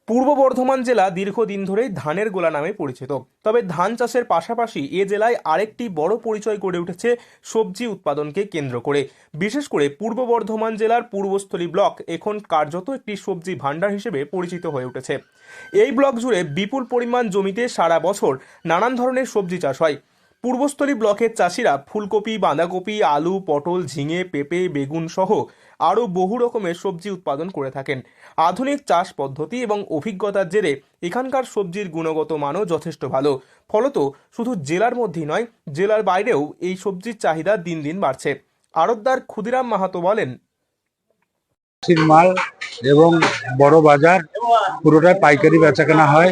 পূর্ব বর্ধমান জেলা দীর্ঘদিন ধরেই ধানের গোলা নামে পরিচিত। তবে ধান চাষের পাশাপাশি এ জেলায় আরেকটি বড় পরিচয় গড়ে উঠেছে সবজি উৎপাদনকে কেন্দ্র করে। বিশেষ করে পূর্ব বর্ধমান জেলার পূর্বস্থলী ব্লক এখন কার্যত একটি সবজি ভাণ্ডার হিসেবে পরিচিত হয়ে উঠেছে। এই ব্লক জুড়ে বিপুল পরিমাণ জমিতে সারা বছর নানান ধরনের সবজি চাষ হয়। পূর্বস্থলী ব্লকের চাষিরা ফুলকপি, বাঁধাকপি, আলু, পটল, ঝিঙে, পেঁপে, বেগুন সহ আরও বহু রকমের সবজি উৎপাদন করে থাকেন। আধুনিক চাষ পদ্ধতি এবং অভিজ্ঞতার জেরে এখানকার সবজির গুণগত মানও যথেষ্ট ভালো। ফলত শুধু জেলার মধ্যেই নয়, জেলার বাইরেও এই সবজির চাহিদা দিন দিন বাড়ছে। আড়তদার ক্ষুদিরাম মাহাতো বলেন, মাল এবং বড় বাজার পুরোটাই পাইকারি বেচাকেনা হয়।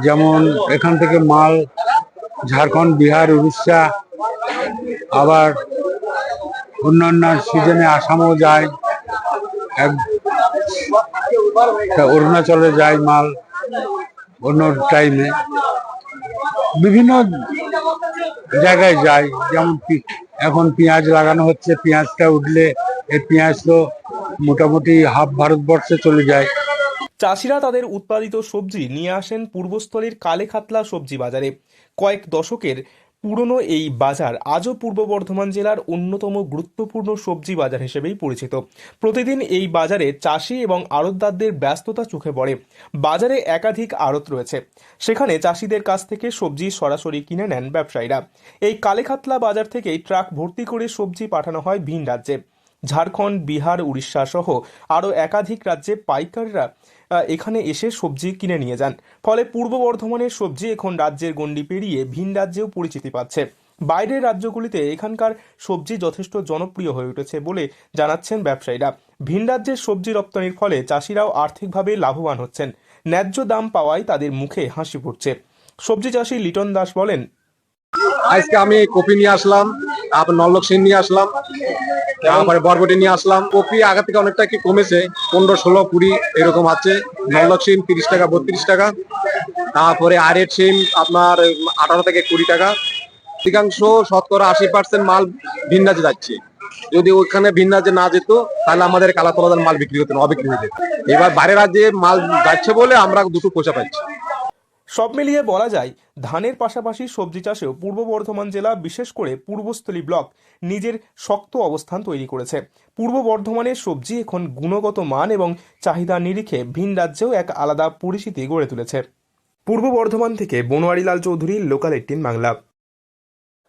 যেমন এখান থেকে মাল ঝাড়খণ্ড, বিহার, উড়িষ্যা, আবার অন্যান্য সিজনে আসামও যায়, অরুণাচলে যায় মাল অন্য টাইমে, বিভিন্ন জায়গায় যায়। যেমন এখন পেঁয়াজ লাগানো হচ্ছে, পেঁয়াজটা উঠলে এই পেঁয়াজ তো মোটামুটি হাফ ভারতবর্ষে চলে যায়। চাষিরা তাদের উৎপাদিত সবজি নিয়ে আসেন পূর্বস্থলীর কালেখাতলা সবজি বাজারে। কয়েক দশকের পুরনো এই বাজার আজও পূর্ব বর্ধমান জেলার অন্যতম গুরুত্বপূর্ণ সবজি বাজার হিসেবেই পরিচিত। প্রতিদিন এই বাজারে চাষি এবং আড়তদারদের ব্যস্ততা চোখে পড়ে। বাজারে একাধিক আড়ত রয়েছে, সেখানে চাষিদের কাছ থেকে সবজি সরাসরি কিনে নেন ব্যবসায়ীরা। এই কালেখাতলা বাজার থেকেই ট্রাক ভর্তি করে সবজি পাঠানো হয় ভিন রাজ্যে। ঝাড়খণ্ড, বিহার, উড়িষ্যা সহ আরও একাধিক রাজ্যে পাইকাররা এখানে এসে সবজি কিনে নিয়ে যান। ফলে পূর্ব বর্ধমানের সবজি এখন রাজ্যের গণ্ডি পেরিয়ে ভিন রাজ্যেও পরিচিতি পাচ্ছে। বাইরের রাজ্যগুলিতে এখানকার সবজি যথেষ্ট জনপ্রিয় হয়ে উঠেছে বলে জানাচ্ছেন ব্যবসায়ীরা। ভিন রাজ্যের সবজি রপ্তানির ফলে চাষিরাও আর্থিকভাবে লাভবান হচ্ছেন। ন্যায্য দাম পাওয়ায় তাদের মুখে হাসি ফুটছে। সবজি চাষি লিটন দাস বলেন, আজকে আমি কপি নিয়ে আসলাম, তারপর নলদক্ষিণ নিয়ে আসলাম, তারপরে বরবটি নিয়ে আসলাম। কপি আগে থেকে অনেকটা কি কমেছে, 15, 16, 20 এরকম আছে। নলদক্ষিণ 30 টাকা, 32 টাকা। তারপরে আরেট সিম আপনার 18 থেকে 20 টাকা। অধিকাংশ শতকরা 80% মাল ভিন রাজ্যে যাচ্ছে। যদি ওইখানে ভিন রাজ্যে না যেত তাহলে আমাদের কালাতলাদার মাল বিক্রি হতো না, অবিক্রি হয়ে যেত। এবার বাইরের রাজ্যে মাল যাচ্ছে বলে আমরা দুটো পয়সা পাচ্ছি। সব মিলিয়ে বলা যায়, ধানের পাশাপাশি সবজি চাষেও পূর্ব বর্ধমান জেলা, বিশেষ করে পূর্বস্থলী ব্লক নিজের শক্ত অবস্থান তৈরি করেছে। পূর্ব বর্ধমানের সবজি এখন গুণগত মান এবং চাহিদা নিরিখে ভিন রাজ্যেও এক আলাদা পরিচিতি গড়ে তুলেছে। পূর্ব বর্ধমান থেকে বনোয়ারিলাল চৌধুরী, লোকাল 18 বাংলা।